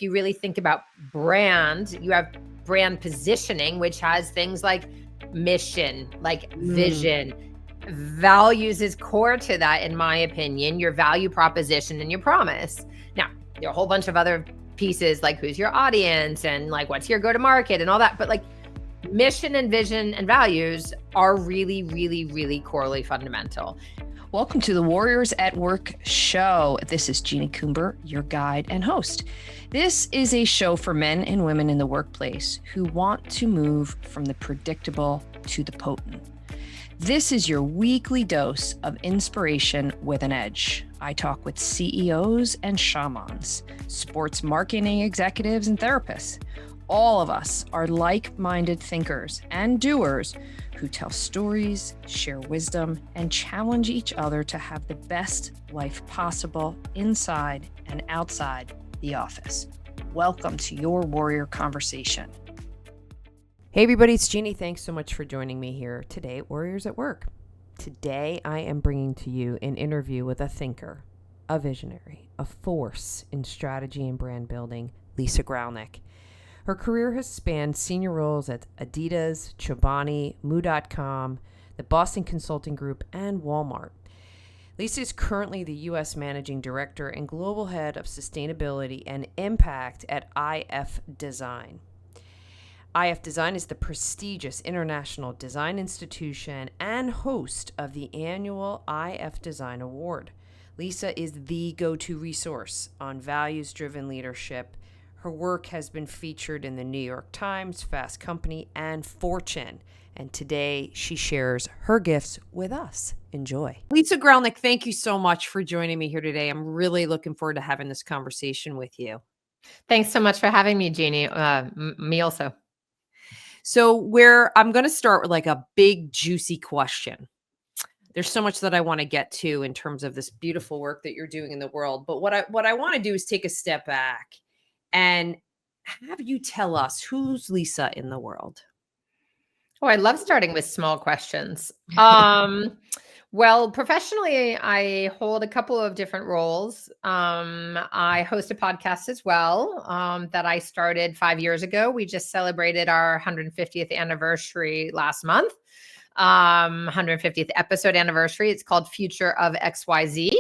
you really think about brand, you have brand positioning, which has things like mission, like vision. Values is core to that, in my opinion, your value proposition and your promise. Now, there are a whole bunch of other pieces like who's your audience and like what's your go-to-market and all that. But like mission and vision and values are really, really, really corely fundamental. Welcome to the Warriors at Work show. This is Jeannie Coomber, your guide and host. This is a show for men and women in the workplace who want to move from the predictable to the potent. This is your weekly dose of inspiration with an edge. I talk with CEOs and shamans, sports marketing executives and therapists. All of us are like-minded thinkers and doers who tell stories, share wisdom, and challenge each other to have the best life possible inside and outside the office. Welcome to your Warrior Conversation. Hey everybody, it's Jeannie. Thanks so much for joining me here today at Warriors at Work. Today I am bringing to you an interview with a thinker, a visionary, a force in strategy and brand building, Lisa Gralnek. Her career has spanned senior roles at Adidas, Chobani, Moo.com, the Boston Consulting Group, and Walmart. Lisa is currently the U.S. Managing Director and Global Head of Sustainability and Impact at IF Design. IF Design is the prestigious international design institution and host of the annual IF Design Award. Lisa is the go-to resource on values-driven leadership. Her work has been featured in the New York Times, Fast Company, and Fortune. And today she shares her gifts with us. Enjoy. Lisa Gralnek, thank you so much for joining me here today. I'm really looking forward to having this conversation with you. Thanks so much for having me, Jeannie. Me also. So I'm going to start with like a big, juicy question. There's so much that I want to get to in terms of this beautiful work that you're doing in the world. But what I want to do is take a step back and have you tell us who's Lisa in the world? Oh, I love starting with small questions. Well, professionally, I hold a couple of different roles. I host a podcast as well that I started 5 years ago. We just celebrated our 150th anniversary last month, 150th episode anniversary. It's called Future of XYZ.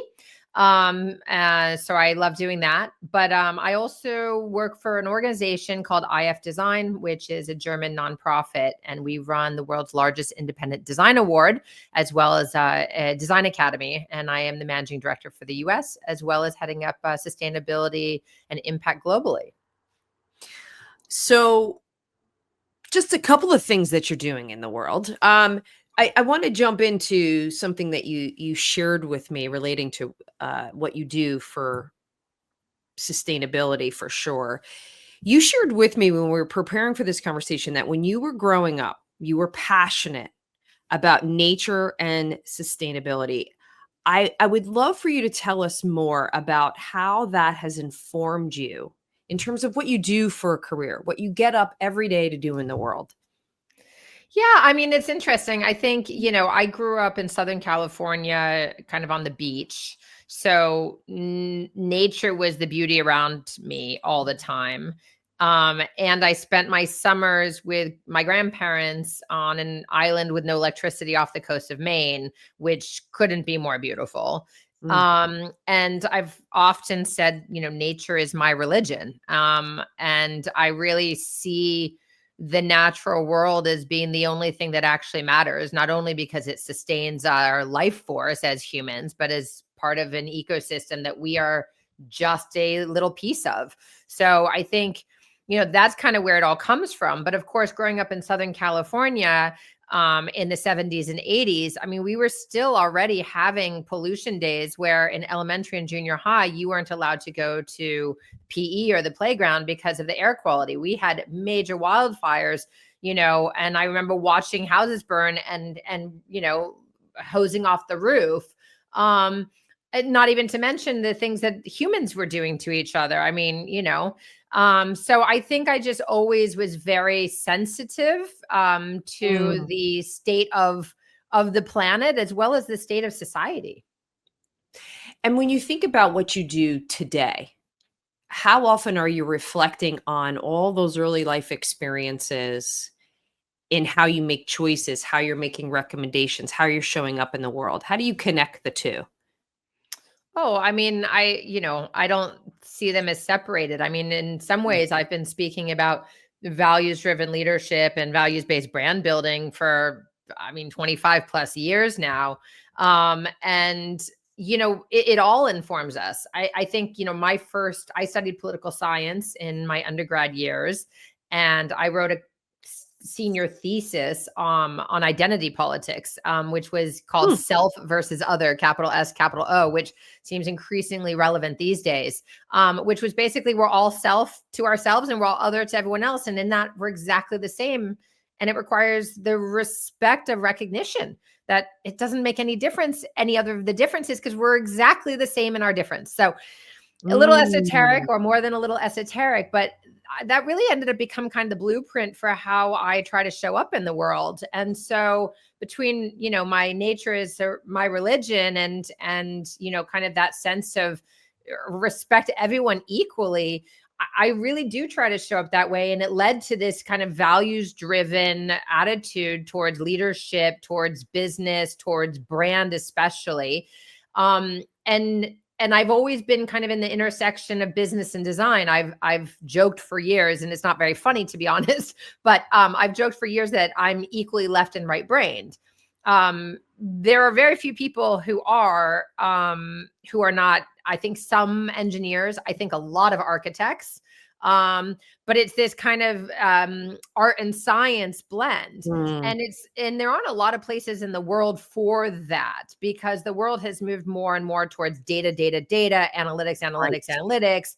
So I love doing that. But I also work for an organization called IF Design, which is a German nonprofit. And we run the world's largest independent design award, as well as a design academy. And I am the managing director for the US, as well as heading up sustainability and impact globally. So just a couple of things that you're doing in the world. I want to jump into something that you shared with me relating to what you do for sustainability, for sure. You shared with me when we were preparing for this conversation that when you were growing up, you were passionate about nature and sustainability. I would love for you to tell us more about how that has informed you in terms of what you do for a career, what you get up every day to do in the world. Yeah, I mean, it's interesting. I think, I grew up in Southern California, kind of on the beach. So nature was the beauty around me all the time. And I spent my summers with my grandparents on an island with no electricity off the coast of Maine, which couldn't be more beautiful. And I've often said, nature is my religion. And I really see the natural world as being the only thing that actually matters, not only because it sustains our life force as humans, but as part of an ecosystem that we are just a little piece of. So I think, that's kind of where it all comes from. But of course, growing up in Southern California, in the 70s and 80s, I mean, we were still already having pollution days where in elementary and junior high, you weren't allowed to go to PE or the playground because of the air quality. We had major wildfires, and I remember watching houses burn and hosing off the roof. And not even to mention the things that humans were doing to each other. I mean, so I think I just always was very sensitive to the state of the planet as well as the state of society. And when you think about what you do today, how often are you reflecting on all those early life experiences in how you make choices, how you're making recommendations, how you're showing up in the world? How do you connect the two? Oh, I mean, I don't see them as separated. I mean, in some ways, I've been speaking about values driven leadership and values based brand building for, 25 plus years now. And, it all informs us. I think, I studied political science in my undergrad years, and I wrote a senior thesis on identity politics, which was called Self versus Other, capital S, capital O, which seems increasingly relevant these days, which was basically we're all self to ourselves and we're all other to everyone else. And in that, we're exactly the same. And it requires the respect of recognition that it doesn't make any difference, any other of the differences, because we're exactly the same in our difference. So a little esoteric, or more than a little esoteric, but that really ended up becoming kind of the blueprint for how I try to show up in the world. And so between, my nature is my religion and, kind of that sense of respect everyone equally, I really do try to show up that way. And it led to this kind of values driven attitude towards leadership, towards business, towards brand, especially. And I've always been kind of in the intersection of business and design. I've joked for years, and it's not very funny, to be honest, but I've joked for years that I'm equally left and right brained. There are very few people who are not. I think some engineers, I think a lot of architects, but it's this kind of art and science blend. And there aren't a lot of places in the world for that, because the world has moved more and more towards data, analytics, analytics.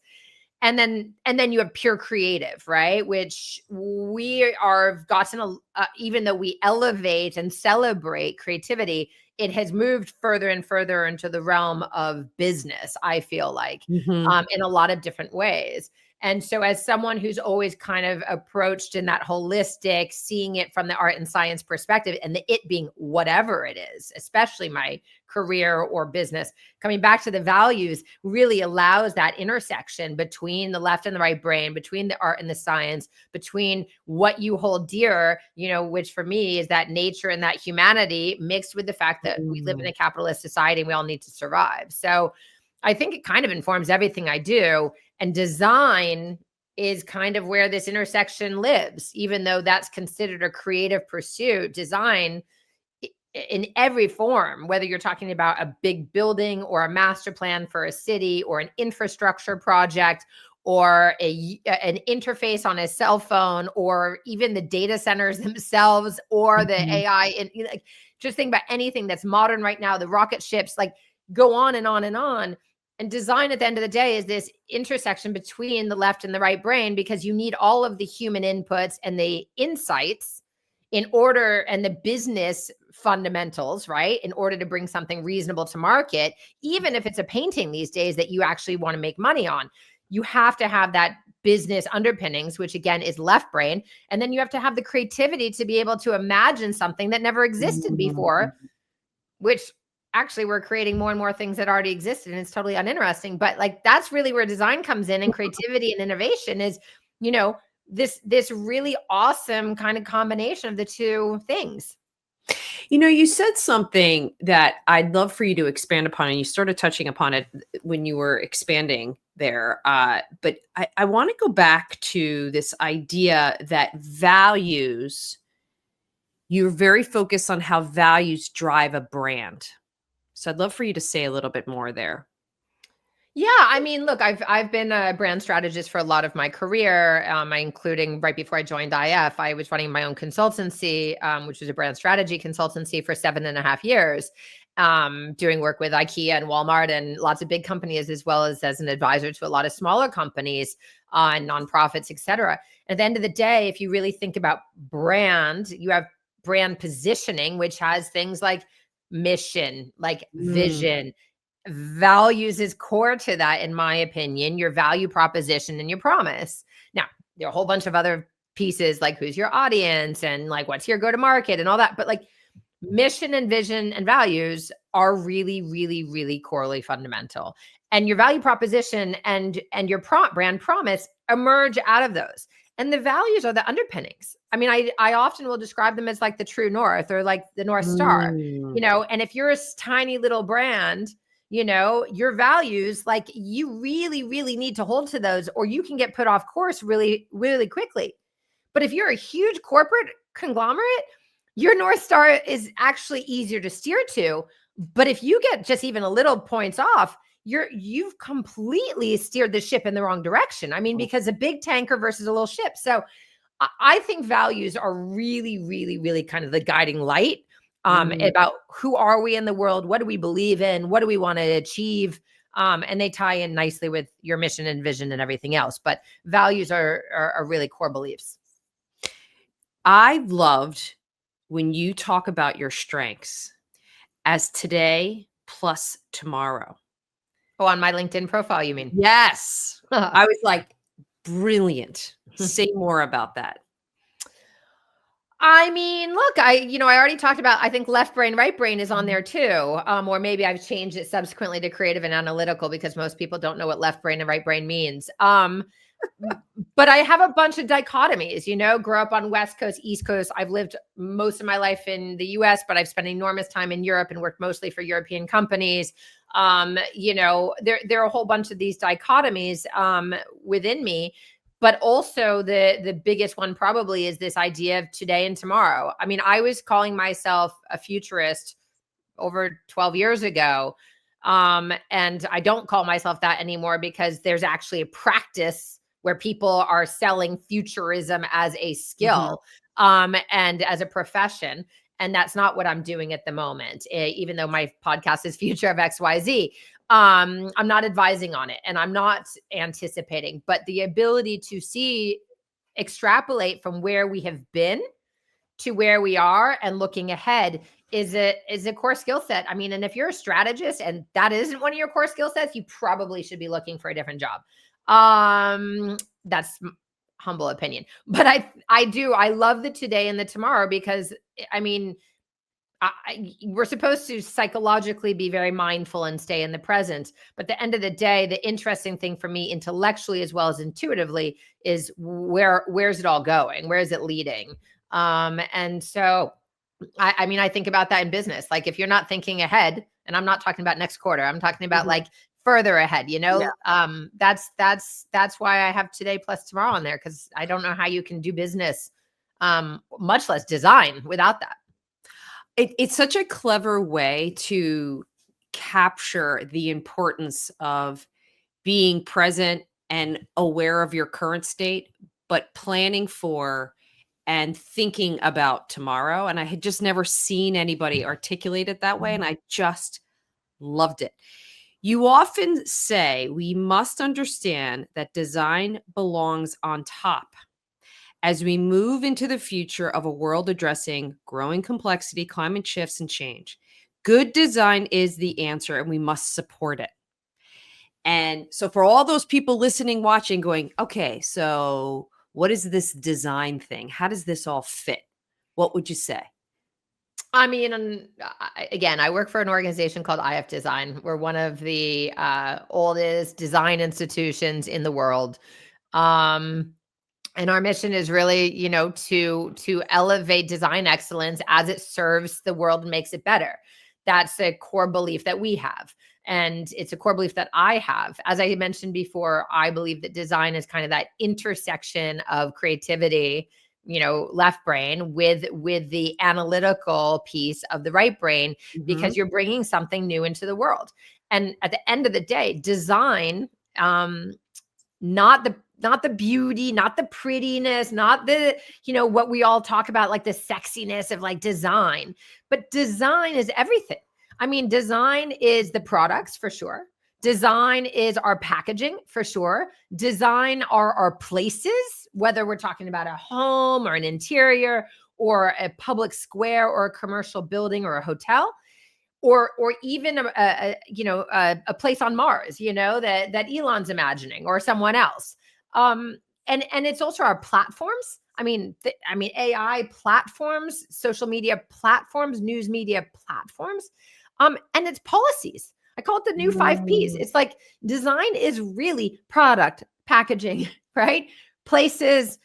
And then you have pure creative, right? Which we are gotten, even though we elevate and celebrate creativity, it has moved further and further into the realm of business, I feel like, in a lot of different ways. And so as someone who's always kind of approached in that holistic, seeing it from the art and science perspective, and it being whatever it is, especially my career or business, coming back to the values really allows that intersection between the left and the right brain, between the art and the science, between what you hold dear, which for me is that nature and that humanity, mixed with the fact that we live in a capitalist society and we all need to survive. So I think it kind of informs everything I do. And design is kind of where this intersection lives, even though that's considered a creative pursuit. Design in every form, whether you're talking about a big building or a master plan for a city or an infrastructure project or an interface on a cell phone, or even the data centers themselves or the AI. And just think about anything that's modern right now, the rocket ships, like go on and on and on. And design at the end of the day is this intersection between the left and the right brain, because you need all of the human inputs and the insights in order, and the business fundamentals, right? In order to bring something reasonable to market, even if it's a painting these days that you actually want to make money on, you have to have that business underpinnings, which again is left brain. And then you have to have the creativity to be able to imagine something that never existed before, which actually we're creating more and more things that already existed, and it's totally uninteresting. But like, that's really where design comes in, and creativity and innovation is, this really awesome kind of combination of the two things. You said something that I'd love for you to expand upon, and you started touching upon it when you were expanding there. But I want to go back to this idea that values, you're very focused on how values drive a brand. So I'd love for you to say a little bit more there. Yeah, I mean, look, I've been a brand strategist for a lot of my career, including right before I joined IF, I was running my own consultancy, which was a brand strategy consultancy for 7.5 years, doing work with IKEA and Walmart and lots of big companies, as well as an advisor to a lot of smaller companies, and nonprofits, et cetera. At the end of the day, if you really think about brand, you have brand positioning, which has things like mission, like vision. Values is core to that, in my opinion, your value proposition and your promise. Now, there are a whole bunch of other pieces, like who's your audience and like what's your go to market and all that. But like, mission and vision and values are really, really, really corely fundamental. And your value proposition and your brand promise emerge out of those. And the values are the underpinnings. I mean, I often will describe them as like the true north or like the North Star, Mm. and if you're a tiny little brand, your values, like you really, really need to hold to those or you can get put off course really, really quickly. But if you're a huge corporate conglomerate, your North Star is actually easier to steer to. But if you get just even a little points off, you've completely steered the ship in the wrong direction. I mean, because a big tanker versus a little ship. So I think values are really, really, really kind of the guiding light about who are we in the world? What do we believe in? What do we want to achieve? And they tie in nicely with your mission and vision and everything else. But values are really core beliefs. I loved when you talk about your strengths as today plus tomorrow. Oh, on my LinkedIn profile, you mean? Yes. I was like, brilliant. Say more about that. I mean, look, I already talked about, I think left brain, right brain is on there too. Or maybe I've changed it subsequently to creative and analytical because most people don't know what left brain and right brain means. But I have a bunch of dichotomies, grew up on West Coast, East Coast. I've lived most of my life in the US, but I've spent enormous time in Europe and worked mostly for European companies. There are a whole bunch of these dichotomies within me. But also the biggest one probably is this idea of today and tomorrow. I mean, I was calling myself a futurist over 12 years ago. And I don't call myself that anymore because there's actually a practice where people are selling futurism as a skill and as a profession. And that's not what I'm doing at the moment, even though my podcast is Future of XYZ. I'm not advising on it and I'm not anticipating, but the ability to extrapolate from where we have been to where we are and looking ahead is a core skill set. I mean, and if you're a strategist and that isn't one of your core skill sets, you probably should be looking for a different job. That's humble opinion, but I love the today and the tomorrow because I mean, we're supposed to psychologically be very mindful and stay in the present. But at the end of the day, the interesting thing for me intellectually as well as intuitively is where's it all going? Where is it leading? And so, I mean, I think about that in business. Like if you're not thinking ahead, and I'm not talking about next quarter, I'm talking about like further ahead, that's why I have today plus tomorrow on there. Cause I don't know how you can do business, much less design without that. It's such a clever way to capture the importance of being present and aware of your current state, but planning for and thinking about tomorrow. And I had just never seen anybody articulate it that way. And I just loved it. You often say we must understand that design belongs on top. As we move into the future of a world addressing growing complexity, climate shifts, and change, good design is the answer and we must support it. And so for all those people listening, watching, going, okay, so what is this design thing? How does this all fit? What would you say? I mean, again, I work for an organization called IF Design. We're one of the oldest design institutions in the world. And our mission is really, to elevate design excellence as it serves the world and makes it better. That's a core belief that we have. And it's a core belief that I have. As I mentioned before, I believe that design is kind of that intersection of creativity, left brain with the analytical piece of the right brain, because you're bringing something new into the world. And at the end of the day, design, not the beauty, not the prettiness, not the, what we all talk about, like the sexiness of like design, but design is everything. I mean, design is the products for sure. Design is our packaging for sure. Design are our places, whether we're talking about a home or an interior or a public square or a commercial building or a hotel. Or even a place on Mars, that Elon's imagining or someone else. And it's also our platforms. AI platforms, social media platforms, news media platforms, and it's policies. I call it the new 5 Ps. It's like design is really product, packaging, right? Places,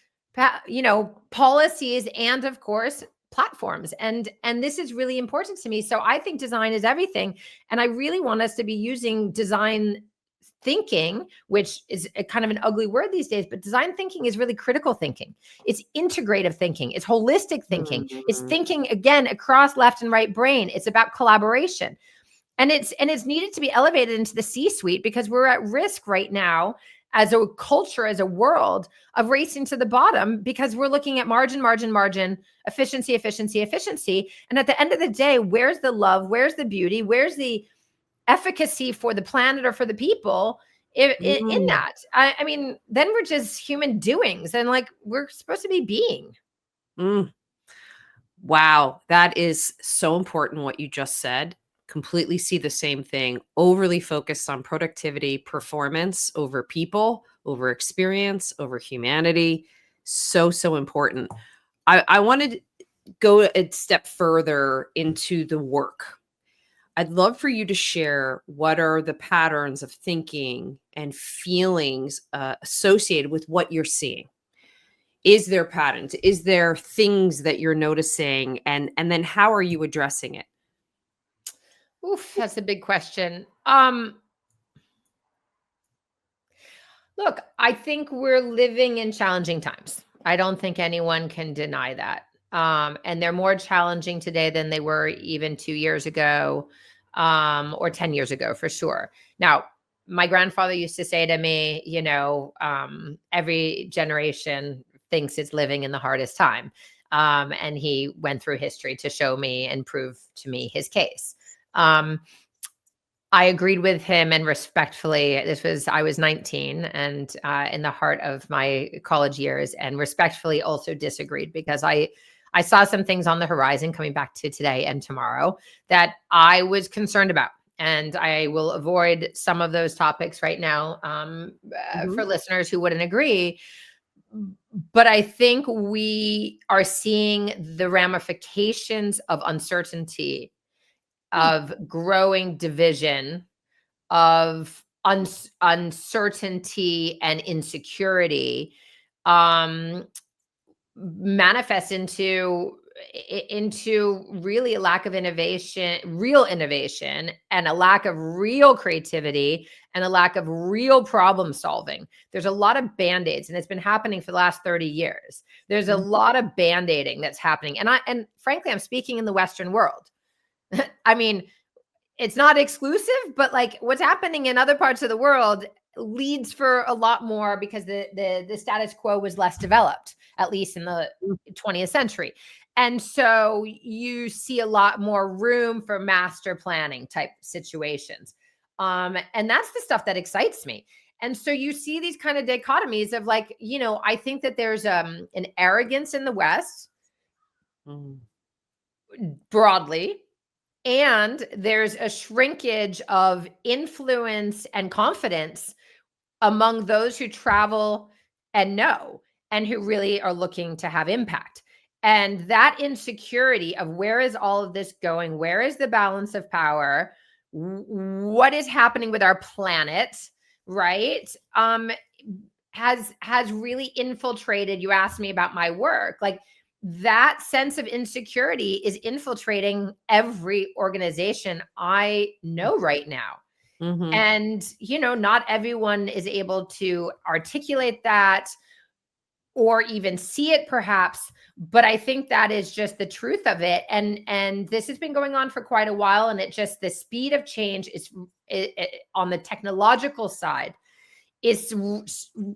policies, and of course, platforms. And this is really important to me. So I think design is everything. And I really want us to be using design thinking, which is a kind of an ugly word these days, but design thinking is really critical thinking. It's integrative thinking. It's holistic thinking. It's thinking, again, across left and right brain. It's about collaboration. And it's needed to be elevated into the C-suite, because we're at risk right now as a culture, as a world, of racing to the bottom, because we're looking at margin, efficiency. And at the end of the day, where's the love? Where's the beauty? Where's the efficacy for the planet or for the people in that? I mean, then we're just human doings, and like we're supposed to be being. Wow, that is so important what you just said. Completely see the same thing. Overly focused on productivity, performance over people, over experience, over humanity. So important. I wanted to go a step further into the work. I'd love for you to share what are the patterns of thinking and feelings associated with what you're seeing. Is there patterns? Is there things that you're noticing? And then how are you addressing it? Oof, that's a big question. Look, I think we're living in challenging times. I don't think anyone can deny that. And they're more challenging today than they were even 2 years ago, or 10 years ago, for sure. Now, my grandfather used to say to me, every generation thinks it's living in the hardest time. And he went through history to show me and prove to me his case. I agreed with him, and respectfully, I was 19 and in the heart of my college years, and respectfully also disagreed, because I saw some things on the horizon coming back to today and tomorrow that I was concerned about. And I will avoid some of those topics right now for listeners who wouldn't agree. But I think we are seeing the ramifications of uncertainty, of growing division, of uncertainty and insecurity, manifest into really a lack of real innovation, and a lack of real creativity, and a lack of real problem solving. There's a lot of band-aids, and it's been happening for the last 30 years. There's a lot of band-aiding that's happening. And frankly, I'm speaking in the Western world. I mean, it's not exclusive, but like what's happening in other parts of the world leads for a lot more, because the status quo was less developed, at least in the 20th century. And so you see a lot more room for master planning type situations. And that's the stuff that excites me. And so you see these kind of dichotomies of like, I think that there's an arrogance in the West broadly. And there's a shrinkage of influence and confidence among those who travel and know, and who really are looking to have impact. And that insecurity of where is all of this going? Where is the balance of power? What is happening with our planet, right? Has really infiltrated. You asked me about my work. Like, that sense of insecurity is infiltrating every organization I know right now. And, not everyone is able to articulate that or even see it perhaps, but I think that is just the truth of it. And this has been going on for quite a while. And the speed of change is on the technological side is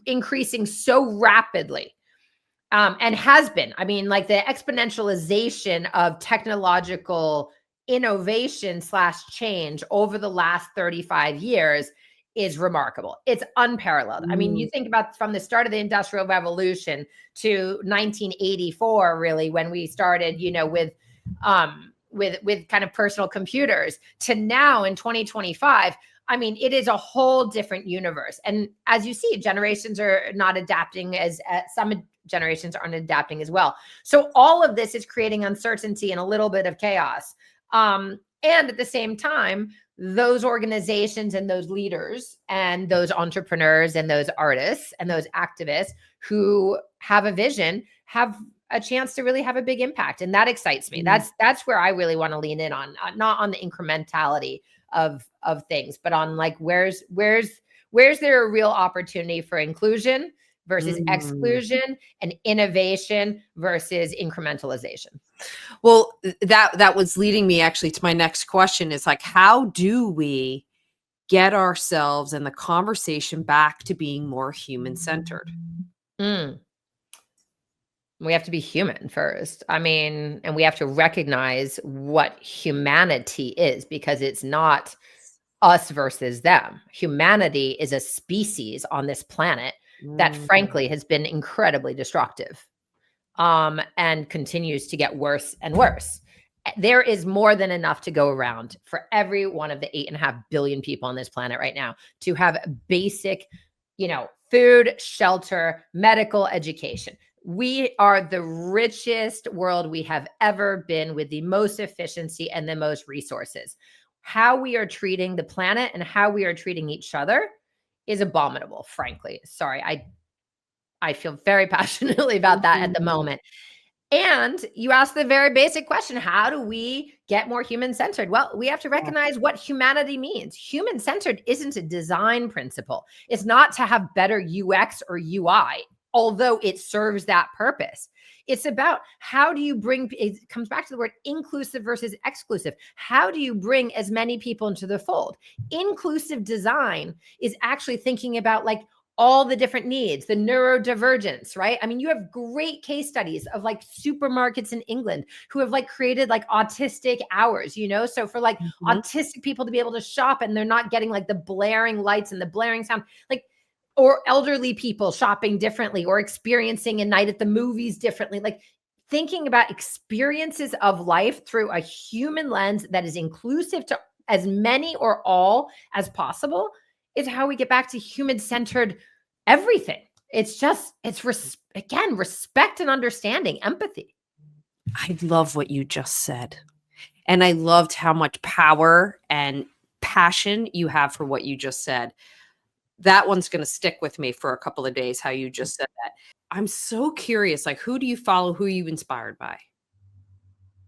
increasing so rapidly. And has been. I mean, like the exponentialization of technological innovation / change over the last 35 years is remarkable. It's unparalleled. I mean, you think about from the start of the Industrial Revolution to 1984, really, when we started, with kind of personal computers, to now in 2025. I mean, it is a whole different universe. And as you see, generations are not adapting as some generations aren't adapting as well. So all of this is creating uncertainty and a little bit of chaos. And at the same time, those organizations and those leaders and those entrepreneurs and those artists and those activists who have a vision have a chance to really have a big impact. And that excites me. That's where I really want to lean in on, not on the incrementality of things, but on like, where's there a real opportunity for inclusion versus exclusion, and innovation versus incrementalization? Well, that was leading me actually to my next question, is like, how do we get ourselves and the conversation back to being more human-centered? We have to be human first. I mean, and we have to recognize what humanity is, because it's not us versus them. Humanity is a species on this planet that frankly has been incredibly destructive, and continues to get worse and worse. There is more than enough to go around for every one of the 8.5 billion people on this planet right now to have basic, food, shelter, medical, education. We are the richest world we have ever been, with the most efficiency and the most resources. How we are treating the planet and how we are treating each other is abominable, frankly. Sorry, I feel very passionately about that at the moment. And you asked the very basic question, how do we get more human-centered? Well, we have to recognize what humanity means. Human-centered isn't a design principle. It's not to have better UX or UI, although it serves that purpose. It's about, how do you bring, it comes back to the word inclusive versus exclusive. How do you bring as many people into the fold? Inclusive design is actually thinking about like all the different needs, the neurodivergence, right? I mean, you have great case studies of like supermarkets in England who have like created like autistic hours, so for like autistic people to be able to shop and they're not getting like the blaring lights and the blaring sound, like, or elderly people shopping differently or experiencing a night at the movies differently, like thinking about experiences of life through a human lens that is inclusive to as many or all as possible is how we get back to human-centered everything. It's again, respect and understanding, empathy. I love what you just said. And I loved how much power and passion you have for what you just said. That one's going to stick with me for a couple of days, how you just said that. I'm so curious, like, who do you follow? Who are you inspired by?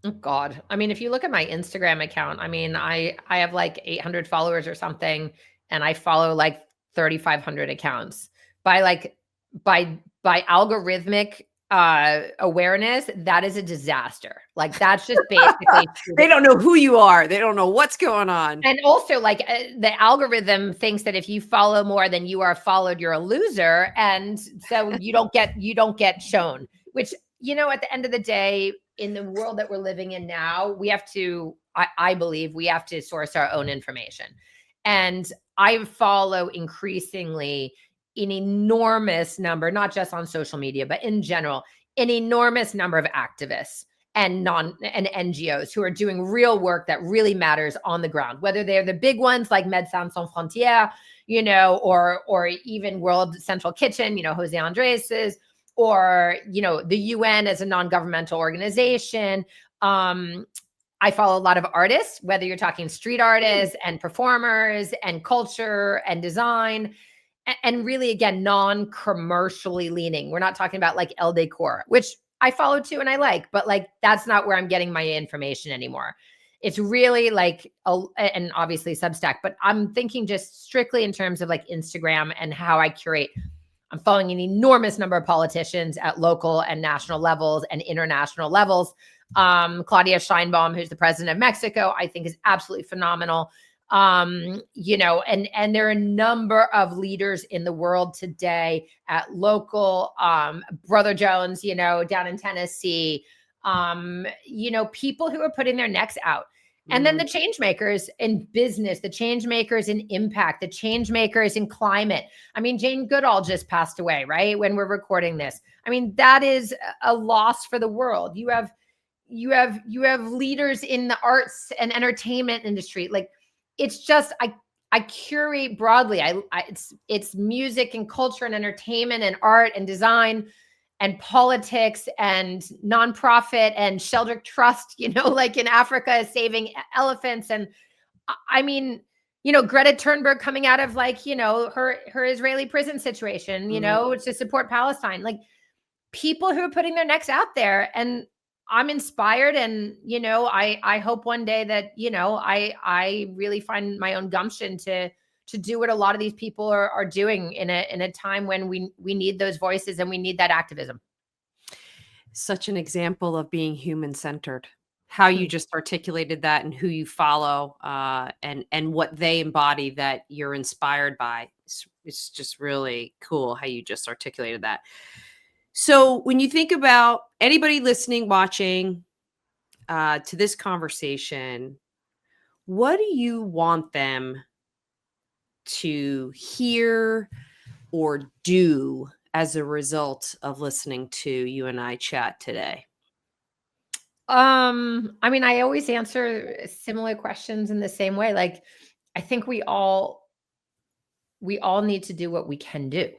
Oh God. I mean, if you look at my Instagram account, I mean, I have like 800 followers or something, and I follow like 3,500 accounts. By algorithmic awareness, that is a disaster. Like, that's just basically they don't know who you are. They don't know what's going on. And also, like, the algorithm thinks that if you follow more than you are followed, you're a loser, and so you don't get shown. Which, at the end of the day, in the world that we're living in now, we have to. I believe we have to source our own information, and I follow increasingly an enormous number, not just on social media, but in general, an enormous number of activists and NGOs who are doing real work that really matters on the ground, whether they're the big ones like Médecins Sans Frontières, or even World Central Kitchen, Jose Andres's, or, the UN as a non-governmental organization. I follow a lot of artists, whether you're talking street artists and performers and culture and design, and really, again, non-commercially leaning. We're not talking about like Elle Decor, which I follow too and I like, but like, that's not where I'm getting my information anymore. It's really like, and obviously Substack, but I'm thinking just strictly in terms of like Instagram and how I curate. I'm following an enormous number of politicians at local and national levels and international levels. Claudia Sheinbaum, who's the president of Mexico, I think is absolutely phenomenal. And there are a number of leaders in the world today at local, Brother Jones, down in Tennessee, people who are putting their necks out. And then the change makers in business, the change makers in impact, the change makers in climate. I mean, Jane Goodall just passed away, right? When we're recording this. I mean, that is a loss for the world. You have leaders in the arts and entertainment industry. Like, it's just, I curate broadly. It's music and culture and entertainment and art and design. and politics and nonprofit and Sheldrick Trust, like in Africa saving elephants. And I mean, Greta Thunberg coming out of her Israeli prison situation, to support Palestine, like people who are putting their necks out there. And I'm inspired. And, I hope one day that, I really find my own gumption to do what a lot of these people are doing in a time when we need those voices and we need that activism. Such an example of being human-centered. How you just articulated that and who you follow, and what they embody that you're inspired by. It's just really cool how you just articulated that. So when you think about anybody listening, watching to this conversation, what do you want them to hear or do as a result of listening to you and I chat today? I mean, I always answer similar questions in the same way. Like, I think we all need to do what we can do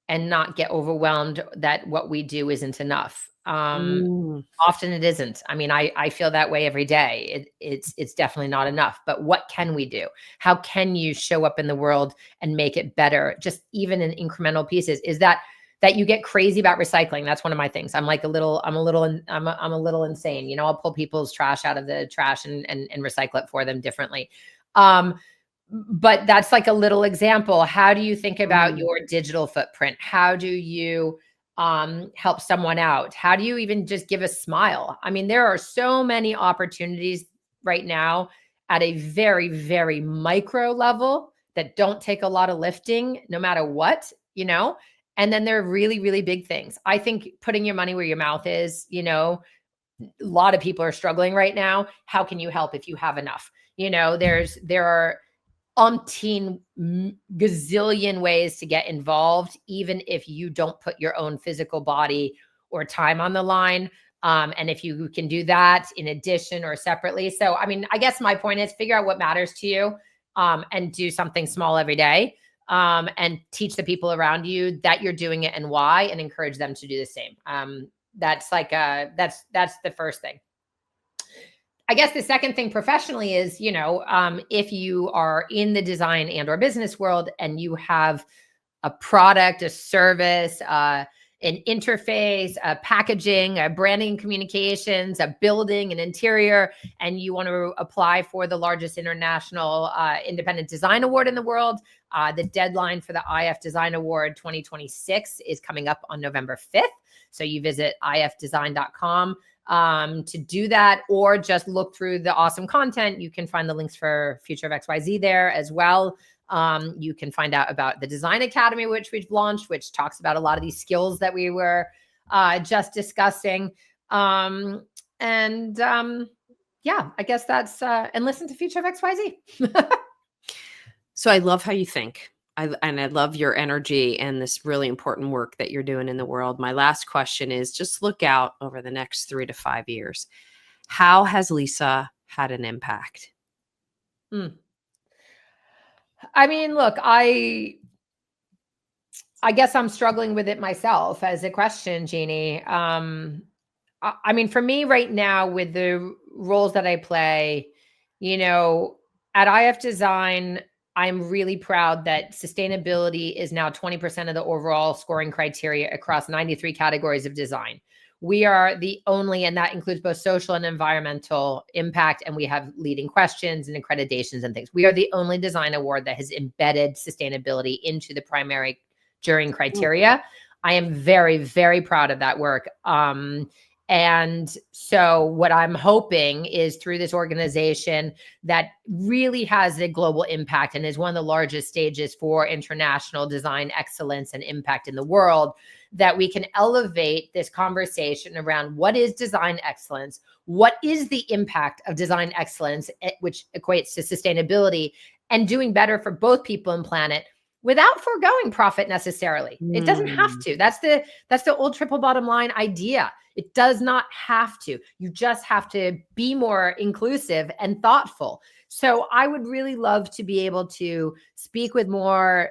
and not get overwhelmed that what we do isn't enough. Often it isn't. I mean, I feel that way every day. It's definitely not enough. But what can we do? How can you show up in the world and make it better? Just even in incremental pieces. Is that you get crazy about recycling? That's one of my things. I'm a little insane. I'll pull people's trash out of the trash and recycle it for them differently. But that's like a little example. How do you think about your digital footprint? How do you help someone out? How do you even just give a smile? I mean, there are so many opportunities right now at a very, very micro level that don't take a lot of lifting, no matter what, and then there are really, really big things. I think putting your money where your mouth is, a lot of people are struggling right now. How can you help if you have enough? There are umpteen gazillion ways to get involved, even if you don't put your own physical body or time on the line. And if you can do that in addition or separately. So, I mean, I guess my point is figure out what matters to you, and do something small every day, and teach the people around you that you're doing it and why, and encourage them to do the same. That's the first thing. I guess the second thing professionally is, if you are in the design and or business world and you have a product, a service, an interface, a packaging, a branding and communications, a building, an interior, and you want to apply for the largest international independent design award in the world, the deadline for the IF Design Award 2026 is coming up on November 5th. So you visit ifdesign.com to do that, or just look through the awesome content. You can find the links for Future of XYZ there as well. You can find out about the Design Academy, which we've launched, which talks about a lot of these skills that we were just discussing. Yeah, I guess that's, and listen to Future of XYZ. So I love how you think. I love your energy and this really important work that you're doing in the world. My last question is, just look out over the next 3 to 5 years. How has Lisa had an impact? I mean, look, I guess I'm struggling with it myself as a question, Jeannie. I mean, for me right now, with the roles that I play, at IF Design, I'm really proud that sustainability is now 20% of the overall scoring criteria across 93 categories of design. We are the only, and that includes both social and environmental impact, and we have leading questions and accreditations and things. We are the only design award that has embedded sustainability into the primary jurying criteria. I am very, very proud of that work. And so what I'm hoping is through this organization that really has a global impact and is one of the largest stages for international design excellence and impact in the world, that we can elevate this conversation around what is design excellence, what is the impact of design excellence, which equates to sustainability, and doing better for both people and planet without foregoing profit necessarily. It doesn't have to. That's the old triple bottom line idea. It does not have to. You just have to be more inclusive and thoughtful. So I would really love to be able to speak with more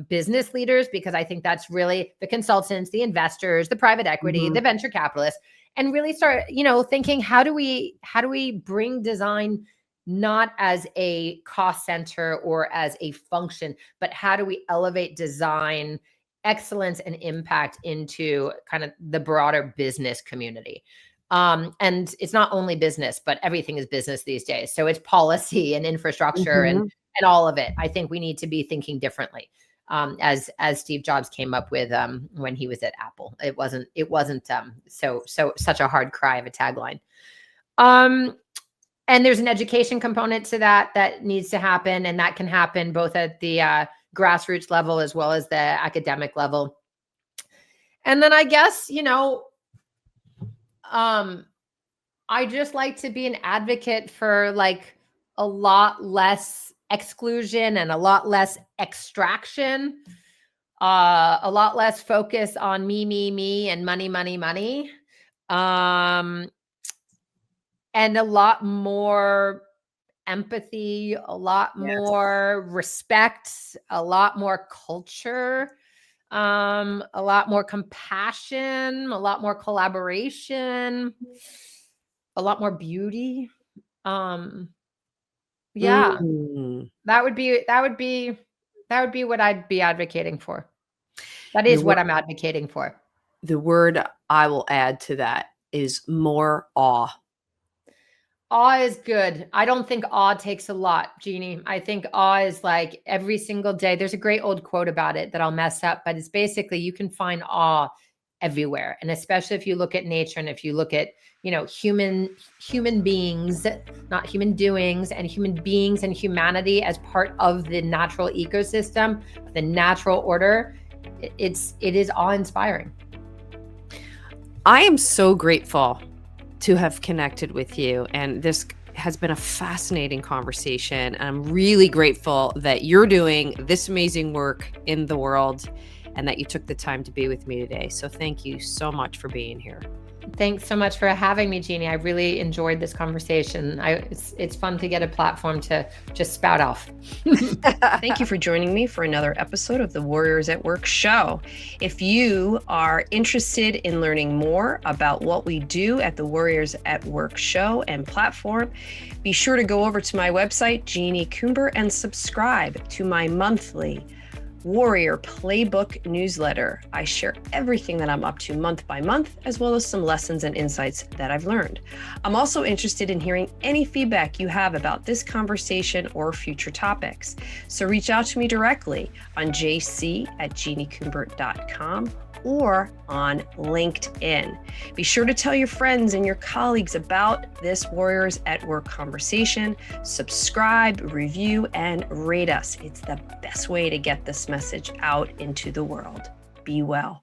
business leaders, because I think that's really the consultants, the investors, the private equity, the venture capitalists, and really start, thinking, how do we bring design not as a cost center or as a function, but how do we elevate design excellence and impact into kind of the broader business community? And it's not only business, but everything is business these days. So it's policy and infrastructure and all of it. I think we need to be thinking differently. As Steve Jobs came up with when he was at Apple. It wasn't such a hard cry of a tagline. And there's an education component to that needs to happen, and that can happen both at the grassroots level as well as the academic level. And then I guess, I just like to be an advocate for like a lot less exclusion and a lot less extraction, a lot less focus on me, and money. And a lot more empathy, a lot more respect, a lot more culture, a lot more compassion, a lot more collaboration, a lot more beauty. That would be what I'd be advocating for. That is what I'm advocating for. The word I will add to that is more awe. Awe is good. I don't think awe takes a lot, Jeannie. I think awe is like every single day. There's a great old quote about it that I'll mess up, but it's basically you can find awe everywhere. And especially if you look at nature and if you look at, human beings, not human doings, and human beings and humanity as part of the natural ecosystem, the natural order, it is awe-inspiring. I am so grateful to have connected with you. And this has been a fascinating conversation. And I'm really grateful that you're doing this amazing work in the world and that you took the time to be with me today. So thank you so much for being here. Thanks so much for having me, Jeannie. I really enjoyed this conversation. It's fun to get a platform to just spout off. Thank you for joining me for another episode of the Warriors at Work show. If you are interested in learning more about what we do at the Warriors at Work show and platform, be sure to go over to my website, Jeannie Coomber, and subscribe to my monthly Warrior Playbook newsletter. I share everything that I'm up to month by month, as well as some lessons and insights that I've learned. I'm also interested in hearing any feedback you have about this conversation or future topics. So reach out to me directly on jc@jeanniecoomber.com or on LinkedIn. Be sure to tell your friends and your colleagues about this Warriors at Work conversation. Subscribe, review, and rate us. It's the best way to get this message out into the world. Be well.